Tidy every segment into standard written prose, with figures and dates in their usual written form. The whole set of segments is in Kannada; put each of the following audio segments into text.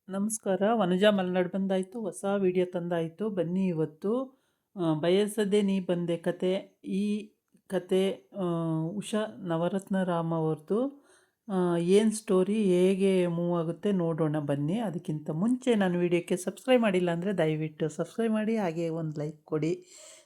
ನಮಸ್ಕಾರ. ವನಜಾ ಮಲೆನಾಡು ಬಂದಾಯಿತು, ಹೊಸ ವಿಡಿಯೋ ತಂದಾಯಿತು. ಬನ್ನಿ ಇವತ್ತು ಬಯಸದೆ ನೀ ಬಂದೆ ಕತೆ. ಈ ಕತೆ ಉಷಾ ನವರತ್ನರಾಮ್ ಅವ್ರದ್ದು. ಏನು ಸ್ಟೋರಿ, ಹೇಗೆ ಮೂವ್ ಆಗುತ್ತೆ ನೋಡೋಣ ಬನ್ನಿ. ಅದಕ್ಕಿಂತ ಮುಂಚೆ ನಾನು ವಿಡಿಯೋಕ್ಕೆ ಸಬ್ಸ್ಕ್ರೈಬ್ ಮಾಡಿಲ್ಲ ಅಂದರೆ ದಯವಿಟ್ಟು ಸಬ್ಸ್ಕ್ರೈಬ್ ಮಾಡಿ, ಹಾಗೆ ಒಂದು ಲೈಕ್ ಕೊಡಿ.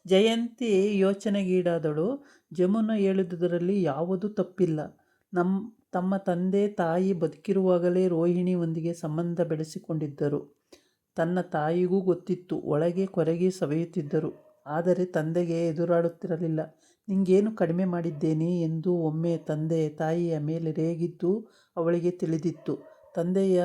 ಜಯಂತಿ ಯೋಚನೆಗೀಡಾದಳು. ಜಮುನಾ ಹೇಳುವುದರಲ್ಲಿ ಯಾವುದೂ ತಪ್ಪಿಲ್ಲ. ತಮ್ಮ ತಂದೆ ತಾಯಿ ಬದುಕಿರುವಾಗಲೇ ರೋಹಿಣಿಯೊಂದಿಗೆ ಸಂಬಂಧ ಬೆಳೆಸಿಕೊಂಡಿದ್ದರು. ತನ್ನ ತಾಯಿಗೂ ಗೊತ್ತಿತ್ತು. ಒಳಗೆ ಕೊರಗಿ ಸವೆಯುತ್ತಿದ್ದರು. ಆದರೆ ತಂದೆಗೆ ಎದುರಾಡುತ್ತಿರಲಿಲ್ಲ. ನಿಂಗೇನು ಕಡಿಮೆ ಮಾಡಿದ್ದೇನೆ ಎಂದು ಒಮ್ಮೆ ತಂದೆ ತಾಯಿಯ ಮೇಲೆ ರೇಗಿದ್ದು ಅವಳಿಗೆ ತಿಳಿದಿತ್ತು. ತಂದೆಯ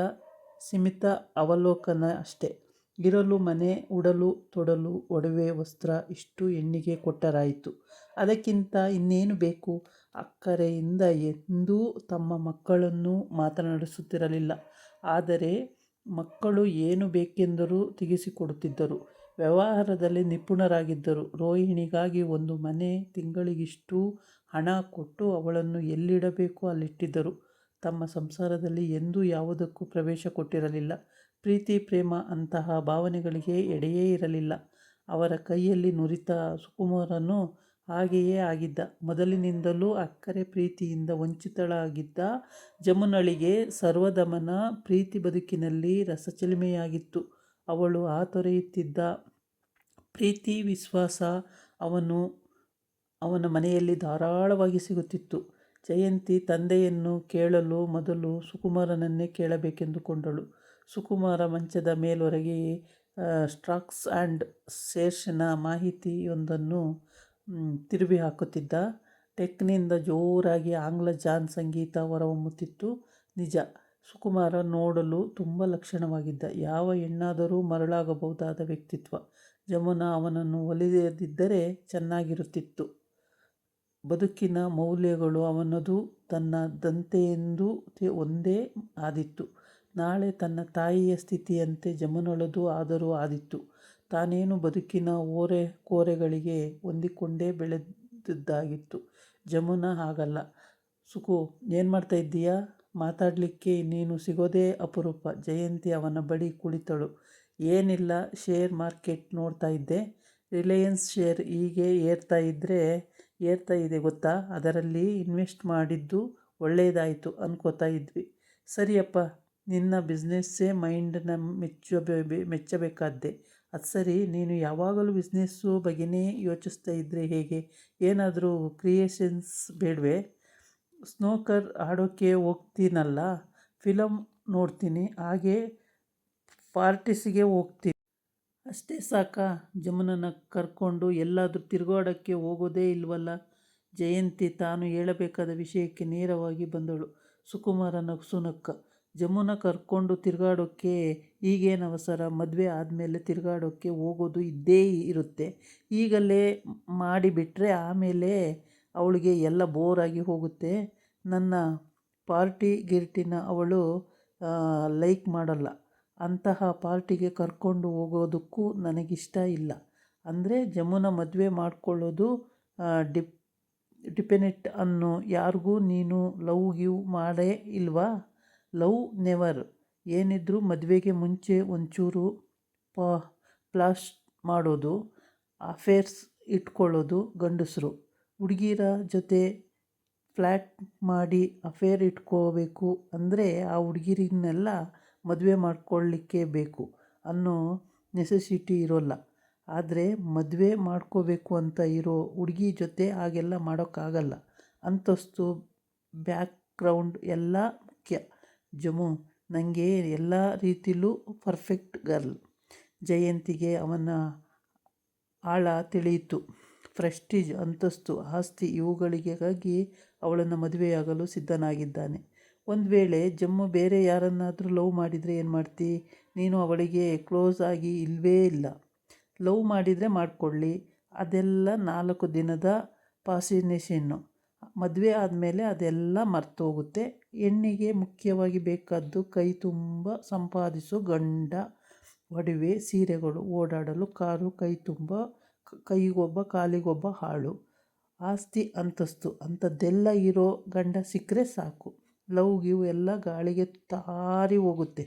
ಸೀಮಿತ ಅವಲೋಕನ ಅಷ್ಟೇ. ಇರಲು ಮನೆ, ಉಡಲು ತೊಡಲು, ಒಡವೆ, ವಸ್ತ್ರ ಇಷ್ಟು ಹೆಣ್ಣಿಗೆ ಕೊಟ್ಟರಾಯಿತು. ಅದಕ್ಕಿಂತ ಇನ್ನೇನು ಬೇಕು? ಅಕ್ಕರೆಯಿಂದ ಎಂದೂ ತಮ್ಮ ಮಕ್ಕಳನ್ನು ಮಾತನಾಡಿಸುತ್ತಿರಲಿಲ್ಲ. ಆದರೆ ಮಕ್ಕಳು ಏನು ಬೇಕೆಂದರೂ ತೆಗೆಸಿಕೊಡುತ್ತಿದ್ದರು. ವ್ಯವಹಾರದಲ್ಲಿ ನಿಪುಣರಾಗಿದ್ದರು. ರೋಹಿಣಿಗಾಗಿ ಒಂದು ಮನೆ, ತಿಂಗಳಿಗಿಷ್ಟು ಹಣ ಕೊಟ್ಟು ಅವಳನ್ನು ಎಲ್ಲಿಡಬೇಕೋ ಅಲ್ಲಿಟ್ಟಿದ್ದರು. ತಮ್ಮ ಸಂಸಾರದಲ್ಲಿ ಎಂದೂ ಯಾವುದಕ್ಕೂ ಪ್ರವೇಶ ಕೊಟ್ಟಿರಲಿಲ್ಲ. ಪ್ರೀತಿ, ಪ್ರೇಮ ಅಂತಹ ಭಾವನೆಗಳಿಗೆ ಎಡೆಯೇ ಇರಲಿಲ್ಲ. ಅವರ ಕೈಯಲ್ಲಿ ನುರಿತ ಸುಕುಮಾರನು ಹಾಗೆಯೇ ಆಗಿದ್ದ. ಮೊದಲಿನಿಂದಲೂ ಅಕ್ಕರೆ ಪ್ರೀತಿಯಿಂದ ವಂಚಿತಳಾಗಿದ್ದ ಜಮುನಳಿಗೆ ಸರ್ವದಮನ ಪ್ರೀತಿ ಬದುಕಿನಲ್ಲಿ ರಸಚಿಲುಮೆಯಾಗಿತ್ತು. ಅವಳು ತೊರೆಯುತ್ತಿದ್ದ ಪ್ರೀತಿ, ವಿಶ್ವಾಸ ಅವನ ಮನೆಯಲ್ಲಿ ಧಾರಾಳವಾಗಿ ಸಿಗುತ್ತಿತ್ತು. ಜಯಂತಿ ತಂದೆಯನ್ನು ಕೇಳಲು ಮೊದಲು ಸುಕುಮಾರನನ್ನೇ ಕೇಳಬೇಕೆಂದುಕೊಂಡಳು. ಸುಕುಮಾರ ಮಂಚದ ಮೇಲೊರಗಿ ಸ್ಟಾಕ್ಸ್ ಆ್ಯಂಡ್ ಶೇರ್ಸ್ನ ಮಾಹಿತಿಯೊಂದನ್ನು ತಿರುವಿ ಹಾಕುತ್ತಿದ್ದ. ಟೆಕ್ನಿಂದ ಜೋರಾಗಿ ಆಂಗ್ಲ ಜಾನ್ ಸಂಗೀತ ಹೊರಹೊಮ್ಮುತ್ತಿತ್ತು. ನಿಜ, ಸುಕುಮಾರ ನೋಡಲು ತುಂಬ ಲಕ್ಷಣವಾಗಿದ್ದ. ಯಾವ ಹೆಣ್ಣಾದರೂ ಮರಳಾಗಬಹುದಾದ ವ್ಯಕ್ತಿತ್ವ. ಜಮುನಾ ಅವನನ್ನು ಒಲಿಯದಿದ್ದರೆ ಚೆನ್ನಾಗಿರುತ್ತಿತ್ತು. ಬದುಕಿನ ಮೌಲ್ಯಗಳು ಅವನದು ತನ್ನದಂತೆಯೆಂದು ಒಂದೇ ಆದಿತ್ತು. ನಾಳೆ ತನ್ನ ತಾಯಿಯ ಸ್ಥಿತಿಯಂತೆ ಜಮುನಳದು ಆದರೂ ಆದಿತ್ತು. ತಾನೇನು ಬದುಕಿನ ಓರೆ-ಕೋರೆಗಳಿಗೆ ಹೊಂದಿಕೊಂಡೇ ಬೆಳೆದದ್ದಾಗಿತ್ತು. ಜಮುನಾ ಹಾಗಲ್ಲ. ಸುಕು, ಏನು ಮಾಡ್ತಾ ಇದ್ದೀಯಾ? ಮಾತಾಡಲಿಕ್ಕೆ ನೀನು ಸಿಗೋದೇ ಅಪರೂಪ. ಜಯಂತಿ ಅವನ ಬಳಿ ಕುಳಿತಳು. ಏನಿಲ್ಲ, ಶೇರ್ ಮಾರ್ಕೆಟ್ ನೋಡ್ತಾ ಇದ್ದೆ. ರಿಲಯನ್ಸ್ ಶೇರ್ ಹೀಗೆ ಏರ್ತಾ ಇದೆ ಗೊತ್ತಾ? ಅದರಲ್ಲಿ ಇನ್ವೆಸ್ಟ್ ಮಾಡಿದ್ದು ಒಳ್ಳೆಯದಾಯಿತು ಅನ್ಕೋತಾ ಇದ್ವಿ. ಸರಿಯಪ್ಪ, ನಿನ್ನ ಬಿಸ್ನೆಸ್ಸೇ ಮೈಂಡನ್ನ ಮೆಚ್ಚಬೇಕಾದ್ದೆ. ಅದು ಸರಿ, ನೀನು ಯಾವಾಗಲೂ ಬಿಸ್ನೆಸ್ಸು ಬಗ್ಗೆನೇ ಯೋಚಿಸ್ತಾ ಇದ್ದರೆ ಹೇಗೆ? ಏನಾದರೂ ಕ್ರಿಯೇಷನ್ಸ್ ಬೇಡವೇ? ಸ್ನೂಕರ್ ಆಡೋಕ್ಕೆ ಹೋಗ್ತೀನಲ್ಲ, ಫಿಲಮ್ ನೋಡ್ತೀನಿ, ಹಾಗೆ ಪಾರ್ಟೀಸಿಗೆ ಹೋಗ್ತೀನಿ. ಅಷ್ಟೇ ಸಾಕಾ? ಜಮುನನ ಕರ್ಕೊಂಡು ಎಲ್ಲಾದರೂ ತಿರುಗಾಡೋಕ್ಕೆ ಹೋಗೋದೇ ಇಲ್ವಲ್ಲ? ಜಯಂತಿ ತಾನು ಹೇಳಬೇಕಾದ ವಿಷಯಕ್ಕೆ ನೇರವಾಗಿ ಬಂದಳು. ಸುಕುಮಾರ ನಸುನಕ್ಕ. ಜಮುನಾ ಕರ್ಕೊಂಡು ತಿರುಗಾಡೋಕ್ಕೆ ಈಗೇನು ಅವಸರ? ಮದುವೆ ಆದಮೇಲೆ ತಿರುಗಾಡೋಕ್ಕೆ ಹೋಗೋದು ಇದ್ದೇ ಇರುತ್ತೆ. ಈಗಲೇ ಮಾಡಿಬಿಟ್ರೆ ಆಮೇಲೆ ಅವಳಿಗೆ ಎಲ್ಲ ಬೋರಾಗಿ ಹೋಗುತ್ತೆ. ನನ್ನ ಪಾರ್ಟಿ-ಗಿರ್ಟಿನ ಅವಳು ಲೈಕ್ ಮಾಡಲ್ಲ. ಅಂತಹ ಪಾರ್ಟಿಗೆ ಕರ್ಕೊಂಡು ಹೋಗೋದಕ್ಕೂ ನನಗಿಷ್ಟ ಇಲ್ಲ. ಅಂದರೆ ಜಮುನಾ ಮದುವೆ ಮಾಡ್ಕೊಳ್ಳೋದು ಡಿಪೆಂಡೆಂಟ್ ಅನ್ನೋ ಯಾರಿಗೂ ನೀನು ಲವ್ ಗಿವ್ ಮಾಡೇ ಇಲ್ವಾ? Love never. ಏನಿದ್ರೂ ಮದುವೆಗೆ ಮುಂಚೆ ಒಂಚೂರು ಪ್ಲಾಸ್ ಮಾಡೋದು, ಅಫೇರ್ಸ್ ಇಟ್ಕೊಳ್ಳೋದು ಗಂಡಸರು. ಹುಡುಗಿರ ಜೊತೆ ಫ್ಲಾಟ್ ಮಾಡಿ ಅಫೇರ್ ಇಟ್ಕೋಬೇಕು ಅಂದರೆ ಆ ಹುಡುಗಿರನ್ನೆಲ್ಲ ಮದುವೆ ಮಾಡ್ಕೊಳ್ಳಿಕ್ಕೆ ಬೇಕು ಅನ್ನೋ ನೆಸೆಸಿಟಿ ಇರೋಲ್ಲ. ಆದರೆ ಮದುವೆ ಮಾಡ್ಕೋಬೇಕು ಅಂತ ಇರೋ ಹುಡುಗಿ ಜೊತೆ ಹಾಗೆಲ್ಲ ಮಾಡೋಕ್ಕಾಗಲ್ಲ. ಅಂತಸ್ತು, ಬ್ಯಾಕ್ಗ್ರೌಂಡ್ ಎಲ್ಲ ಮುಖ್ಯ. ಜಮು ನನಗೆ ಎಲ್ಲ ರೀತಿಲೂ ಪರ್ಫೆಕ್ಟ್ ಗರ್ಲ್. ಜಯಂತಿಗೆ ಅವನ ಆಳ ತಿಳಿಯಿತು. ಪ್ರೆಸ್ಟೀಜ್, ಅಂತಸ್ತು, ಆಸ್ತಿ ಇವುಗಳಿಗಾಗಿ ಅವಳನ್ನು ಮದುವೆಯಾಗಲು ಸಿದ್ಧನಾಗಿದ್ದಾನೆ. ಒಂದು ವೇಳೆ ಜಮ್ಮು ಬೇರೆ ಯಾರನ್ನಾದರೂ ಲವ್ ಮಾಡಿದರೆ ಏನು ಮಾಡ್ತಿ? ನೀನು ಅವಳಿಗೆ ಕ್ಲೋಸ್ ಆಗಿ ಇಲ್ಲವೇ ಇಲ್ಲ. ಲವ್ ಮಾಡಿದರೆ ಮಾಡಿಕೊಳ್ಳಿ, ಅದೆಲ್ಲ 4 ದಿನದ ಫಾಸಿನೇಷನ್ನು. ಮದುವೆ ಆದಮೇಲೆ ಅದೆಲ್ಲ ಮರ್ತೋಗುತ್ತೆ. ಹೆಣ್ಣಿಗೆ ಮುಖ್ಯವಾಗಿ ಬೇಕಾದ್ದು ಕೈ ತುಂಬ ಸಂಪಾದಿಸೋ ಗಂಡ, ಒಡವೆ, ಸೀರೆಗಳು, ಓಡಾಡಲು ಕಾರು, ಕೈ ತುಂಬ ಕೈಗೊಬ್ಬ ಕಾಲಿಗೊಬ್ಬ ಆಳು, ಆಸ್ತಿ, ಅಂತಸ್ತು ಅಂಥದ್ದೆಲ್ಲ ಇರೋ ಗಂಡ ಸಿಕ್ಕರೆ ಸಾಕು. ಲವ್ ಗಿವ್ ಎಲ್ಲ ಗಾಳಿಗೆ ತಾರಿ ಹೋಗುತ್ತೆ.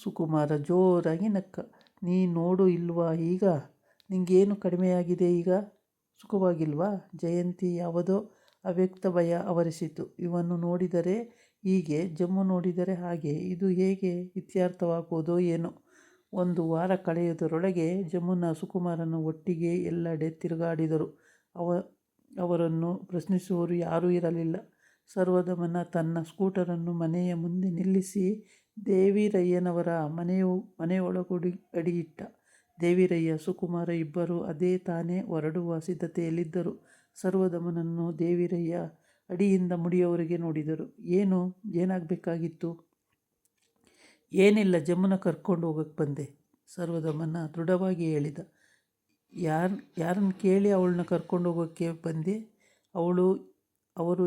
ಸುಕುಮಾರ ಜೋರಾಗಿ ನಕ್ಕ. ನೀ ನೋಡು ಇಲ್ವಾ ಈಗ, ನಿಂಗೇನು ಕಡಿಮೆಯಾಗಿದೆ ಈಗ, ಸುಖವಾಗಿಲ್ವಾ? ಜಯಂತಿ ಯಾವುದೋ ಅವ್ಯಕ್ತ ಭಯ ಆವರಿಸಿತು. ಇವನ್ನು ನೋಡಿದರೆ ಹೀಗೆ, ಜಮ್ಮು ನೋಡಿದರೆ ಹಾಗೆ, ಇದು ಹೇಗೆ ಇತ್ಯರ್ಥವಾಗುವುದೋ ಏನೋ. ಒಂದು ವಾರ ಕಳೆಯುವುದರೊಳಗೆ ಜಮ್ಮುನ ಸುಕುಮಾರನ ಒಟ್ಟಿಗೆ ಎಲ್ಲೆಡೆ ತಿರುಗಾಡಿದರು. ಅವರನ್ನು ಪ್ರಶ್ನಿಸುವವರು ಯಾರೂ ಇರಲಿಲ್ಲ. ಸರ್ವದಮನ ತನ್ನ ಸ್ಕೂಟರನ್ನು ಮನೆಯ ಮುಂದೆ ನಿಲ್ಲಿಸಿ ದೇವಿರಯ್ಯನವರ ಅಡಿಯಿಟ್ಟ. ದೇವಿರಯ್ಯ, ಸುಕುಮಾರ ಇಬ್ಬರೂ ಅದೇ ತಾನೇ ಹೊರಡುವ ಸಿದ್ಧತೆಯಲ್ಲಿದ್ದರು. ಸರ್ವದಮನನ್ನು ದೇವಿರಯ್ಯ ಅಡಿಯಿಂದ ಮುಡಿಯವರೆಗೆ ನೋಡಿದರು. ಏನಾಗಬೇಕಾಗಿತ್ತು? ಏನಿಲ್ಲ, ಜಮ್ಮುನ ಕರ್ಕೊಂಡು ಹೋಗಕ್ಕೆ ಬಂದೆ, ಸರ್ವದಮನ ದೃಢವಾಗಿ ಹೇಳಿದ. ಯಾರನ್ನು ಕೇಳಿ ಅವಳನ್ನ ಕರ್ಕೊಂಡು ಹೋಗೋಕ್ಕೆ ಬಂದೆ? ಅವರು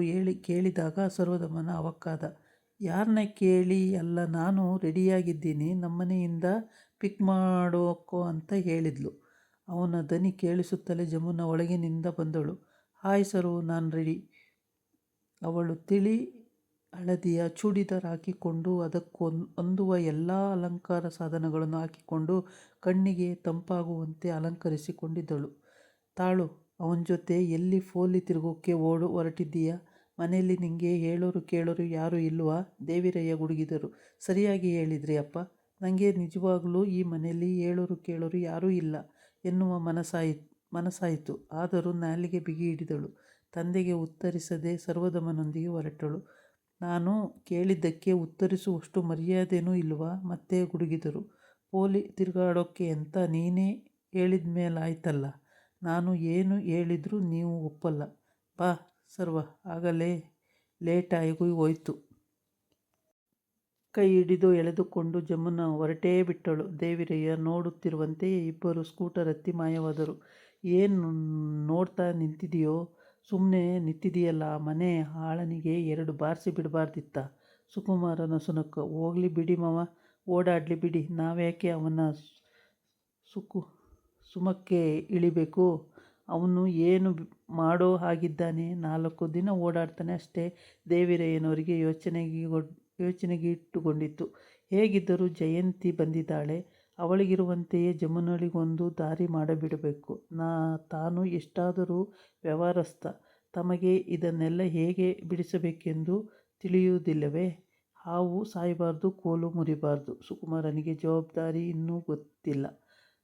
ಕೇಳಿದಾಗ ಸರ್ವದಮನ ಅವಕ್ಕಾದ. ಯಾರನ್ನ ಕೇಳಿ ಅಲ್ಲ, ನಾನು ರೆಡಿಯಾಗಿದ್ದೀನಿ, ನಮ್ಮನೆಯಿಂದ ಪಿಕ್ ಮಾಡೋಕೋ ಅಂತ ಹೇಳಿದ್ಲು. ಅವನ ದನಿ ಕೇಳಿಸುತ್ತಲೇ ಜಮ್ಮುನ ಒಳಗಿನಿಂದ ಬಂದಳು. ಹಾಯ್ ಸರು, ನಾನು ರೆಡಿ. ಅವಳು ತಿಳಿ ಹಳದಿಯ ಚೂಡಿದಾರ್ ಹಾಕಿಕೊಂಡು ಅದಕ್ಕೆ ಹೊಂದುವ ಎಲ್ಲ ಅಲಂಕಾರ ಸಾಧನಗಳನ್ನು ಹಾಕಿಕೊಂಡು ಕಣ್ಣಿಗೆ ತಂಪಾಗುವಂತೆ ಅಲಂಕರಿಸಿಕೊಂಡಿದ್ದಳು. ತಾಳು, ಅವನ ಜೊತೆ ಎಲ್ಲಿ ಫೋಲಿ ತಿರುಗೋಕ್ಕೆ ಹೊರಟಿದ್ದೀಯಾ? ಮನೆಯಲ್ಲಿ ನಿಂಗೆ ಹೇಳೋರು ಕೇಳೋರು ಯಾರೂ ಇಲ್ವಾ? ದೇವಿರಯ್ಯ ಗುಡುಗಿದರು. ಸರಿಯಾಗಿ ಹೇಳಿದ್ರಿ ಅಪ್ಪ, ನನಗೆ ನಿಜವಾಗ್ಲೂ ಈ ಮನೆಯಲ್ಲಿ ಹೇಳೋರು ಕೇಳೋರು ಯಾರೂ ಇಲ್ಲ ಎನ್ನುವ ಮನಸ್ಸಾಯಿತು. ಆದರೂ ನಾಲಿಗೆ ಬಿಗಿ ಹಿಡಿದಳು. ತಂದೆಗೆ ಉತ್ತರಿಸದೆ ಸರ್ವದಮನೊಂದಿಗೆ ಹೊರಟಳು. ನಾನು ಕೇಳಿದ್ದಕ್ಕೆ ಉತ್ತರಿಸುವಷ್ಟು ಮರ್ಯಾದೆನೂ ಇಲ್ವಾ? ಮತ್ತೆ ಗುಡುಗಿದರು. ಪೋಲಿ ತಿರುಗಾಡೋಕ್ಕೆ ಅಂತ ನೀನೇ ಹೇಳಿದ್ಮೇಲಾಯ್ತಲ್ಲ, ನಾನು ಏನು ಹೇಳಿದ್ರೂ ನೀವು ಒಪ್ಪಲ್ಲ. ಬಾ ಸರ್ವ, ಆಗಲೇ ಲೇಟಾಗಿ ಹೋಯ್ತು. ಕೈ ಹಿಡಿದು ಎಳೆದುಕೊಂಡು ಜಮ್ಮುನ ಹೊರಟೇ ಬಿಟ್ಟಳು. ದೇವಿರಯ್ಯ ನೋಡುತ್ತಿರುವಂತೆಯೇ ಇಬ್ಬರು ಸ್ಕೂಟರ್ ಹತ್ತಿ ಮಾಯವಾದರು. ಏನು ನೋಡ್ತಾ ನಿಂತಿದೆಯೋ? ಸುಮ್ಮನೆ ನಿಂತಿದೆಯಲ್ಲ, ಮನೆ ಆಳನಿಗೆ 2 ಬಾರಿಸಿ ಬಿಡಬಾರ್ದಿತ್ತ? ಸುಕುಮಾರನ ಸುನಕ. ಹೋಗ್ಲಿ ಬಿಡಿ ಮಾವ, ಓಡಾಡಲಿ ಬಿಡಿ, ನಾವ್ಯಾಕೆ ಅವನ ಸುಮಕ್ಕೆ ಇಳಿಬೇಕು? ಅವನು ಏನು ಮಾಡೋ ಹಾಗಿದ್ದಾನೆ? 4 ದಿನ ಓಡಾಡ್ತಾನೆ ಅಷ್ಟೇ. ದೇವಿರಯ್ಯನವರಿಗೆ ಯೋಚನೆಗಿಟ್ಟುಕೊಂಡಿತ್ತು. ಹೇಗಿದ್ದರೂ ಜಯಂತಿ ಬಂದಿದ್ದಾಳೆ, ಅವಳಿಗಿರುವಂತೆಯೇ ಜಮ್ಮುನಳಿಗೊಂದು ದಾರಿ ಮಾಡಿಬಿಡಬೇಕು. ತಾನು ಎಷ್ಟಾದರೂ ವ್ಯವಹಾರಸ್ಥ, ತಮಗೆ ಇದನ್ನೆಲ್ಲ ಹೇಗೆ ಬಿಡಿಸಬೇಕೆಂದು ತಿಳಿಯುವುದಿಲ್ಲವೇ? ಹಾವು ಸಾಯಬಾರ್ದು, ಕೋಲು ಮುರಿಬಾರ್ದು. ಸುಕುಮಾರನಿಗೆ ಜವಾಬ್ದಾರಿ ಇನ್ನೂ ಗೊತ್ತಿಲ್ಲ.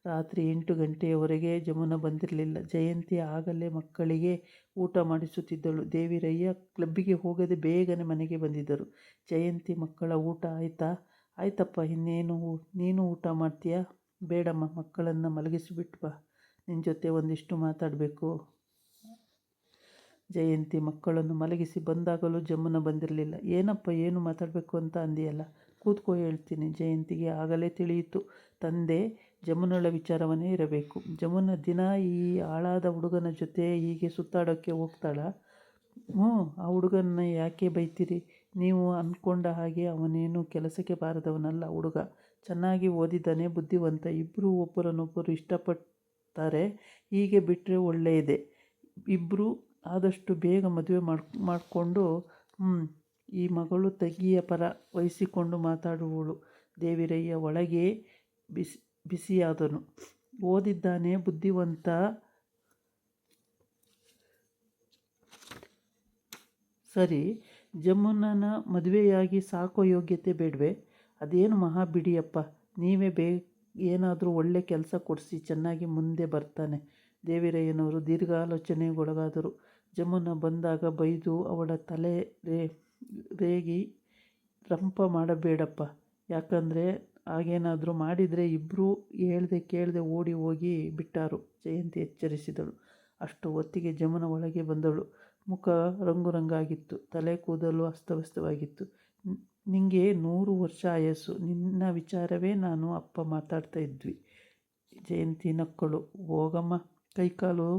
ರಾತ್ರಿ 8 ಗಂಟೆಯವರೆಗೆ ಜಮ್ಮುನ ಬಂದಿರಲಿಲ್ಲ. ಜಯಂತಿ ಆಗಲೇ ಮಕ್ಕಳಿಗೆ ಊಟ ಮಾಡಿಸುತ್ತಿದ್ದಳು. ದೇವಿರಯ್ಯ ಕ್ಲಬ್ಬಿಗೆ ಹೋಗದೆ ಬೇಗನೆ ಮನೆಗೆ ಬಂದಿದ್ದರು. ಜಯಂತಿ, ಮಕ್ಕಳ ಊಟ ಆಯ್ತಾ? ಆಯ್ತಪ್ಪ, ಇನ್ನೇನು, ನೀನು ಊಟ ಮಾಡ್ತೀಯಾ? ಬೇಡಮ್ಮ, ಮಕ್ಕಳನ್ನು ಮಲಗಿಸಿಬಿಟ್ಟು ಬಾ, ನಿನ್ನ ಜೊತೆ ಒಂದಿಷ್ಟು ಮಾತಾಡಬೇಕು. ಜಯಂತಿ ಮಕ್ಕಳನ್ನು ಮಲಗಿಸಿ ಬಂದಾಗಲೂ ಜಮ್ಮುನ ಬಂದಿರಲಿಲ್ಲ. ಏನಪ್ಪ, ಏನು ಮಾತಾಡಬೇಕು ಅಂತ ಅಂದಿಯಲ್ಲ, ಕೂತ್ಕೋ ಹೇಳ್ತೀನಿ. ಜಯಂತಿಗೆ ಆಗಲೇ ತಿಳಿಯಿತು, ತಂದೆ ಜಮ್ಮುನಳ ವಿಚಾರವನ್ನೇ ಇರಬೇಕು. ಜಮ್ಮುನ ದಿನ ಈ ಹಾಳಾದ ಹುಡುಗನ ಜೊತೆ ಹೀಗೆ ಸುತ್ತಾಡೋಕ್ಕೆ ಹೋಗ್ತಾಳ? ಆ ಹುಡುಗನ ಯಾಕೆ ಬೈತೀರಿ? ನೀವು ಅಂದ್ಕೊಂಡ ಹಾಗೆ ಅವನೇನು ಕೆಲಸಕ್ಕೆ ಬಾರದವನಲ್ಲ. ಹುಡುಗ ಚೆನ್ನಾಗಿ ಓದಿದ್ದಾನೆ, ಬುದ್ಧಿವಂತ. ಇಬ್ಬರು ಒಬ್ಬರನ್ನೊಬ್ಬರು ಇಷ್ಟಪಡ್ತಾರೆ. ಹೀಗೆ ಬಿಟ್ಟರೆ ಒಳ್ಳೆಯದೇ. ಇಬ್ಬರು ಆದಷ್ಟು ಬೇಗ ಮದುವೆ ಮಾಡಿಕೊಂಡು ಈ ಮಗಳು ತಂಗಿಯ ಪರ ವಹಿಸಿಕೊಂಡು ಮಾತಾಡುವಳು. ದೇವಿರಯ್ಯ ಒಳಗೆ ಬಿಸಿಯಾದನು. ಓದಿದ್ದಾನೆ, ಬುದ್ಧಿವಂತ, ಸರಿ. ಜಮ್ಮುನನ ಮದುವೆಯಾಗಿ ಸಾಕೋ ಯೋಗ್ಯತೆ ಬೇಡವೆ? ಅದೇನು ಮಹಾ ಬಿಡಿಯಪ್ಪ, ನೀವೇ ಏನಾದರೂ ಒಳ್ಳೆ ಕೆಲಸ ಕೊಡಿಸಿ, ಚೆನ್ನಾಗಿ ಮುಂದೆ ಬರ್ತಾನೆ. ದೇವಿರಯ್ಯನವರು ದೀರ್ಘಾಲೋಚನೆಗೊಳಗಾದರು. ಜಮ್ಮುನ ಬಂದಾಗ ಬೈದು ಅವಳ ತಲೆ ರೇಗಿ ರಂಪ ಮಾಡಬೇಡಪ್ಪ, ಯಾಕಂದರೆ ಹಾಗೇನಾದರೂ ಮಾಡಿದರೆ ಇಬ್ಬರೂ ಹೇಳ್ದೆ ಕೇಳದೆ ಓಡಿ ಹೋಗಿ ಬಿಟ್ಟಾರು. ಜಯಂತಿ ಎಚ್ಚರಿಸಿದಳು. ಅಷ್ಟು ಹೊತ್ತಿಗೆ ಜಮ್ಮುನ ಒಳಗೆ ಬಂದಳು. ಮುಖ ರಂಗಾಗಿತ್ತು, ತಲೆ ಕೂದಲು ಅಸ್ತವ್ಯಸ್ತವಾಗಿತ್ತು. ನಿಂಗೆ 100 ವರ್ಷ ಆಯಸ್ಸು, ನಿನ್ನ ವಿಚಾರವೇ ನಾನು ಅಪ್ಪ ಮಾತಾಡ್ತಾ ಇದ್ವಿ. ಜಯಂತಿ ನಕ್ಕಳು. ಹೋಗಮ್ಮ, ಕೈಕಾಲು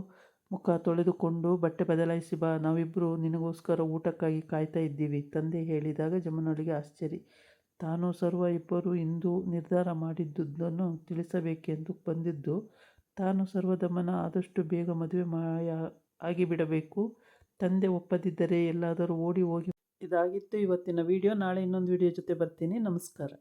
ಮುಖ ತೊಳೆದುಕೊಂಡು ಬಟ್ಟೆ ಬದಲಾಯಿಸಿ ಬಾ, ನಾವಿಬ್ಬರು ನಿನಗೋಸ್ಕರ ಊಟಕ್ಕಾಗಿ ಕಾಯ್ತಾ ಇದ್ದೀವಿ, ತಂದೆ ಹೇಳಿದಾಗ ಜಮ್ಮುನಳಿಗೆ ಆಶ್ಚರ್ಯ. ತಾನು ಸರ್ವ ಇಬ್ಬರು ಇಂದು ನಿರ್ಧಾರ ಮಾಡಿದ್ದುದನ್ನು ತಿಳಿಸಬೇಕೆಂದು ಬಂದಿದ್ದು. ತಾನು ಸರ್ವದಮನ ಆದಷ್ಟು ಬೇಗ ಮದುವೆ ಆಗಿಬಿಡಬೇಕು. ತಂದೆ ಒಪ್ಪದಿದ್ದರೆ ಎಲ್ಲಾದರೂ ಓಡಿ ಹೋಗಿ. ಇದಾಗಿತ್ತು ಇವತ್ತಿನ ವಿಡಿಯೋ. ನಾಳೆ ಇನ್ನೊಂದು ವಿಡಿಯೋ ಜೊತೆ ಬರ್ತೀನಿ. ನಮಸ್ಕಾರ.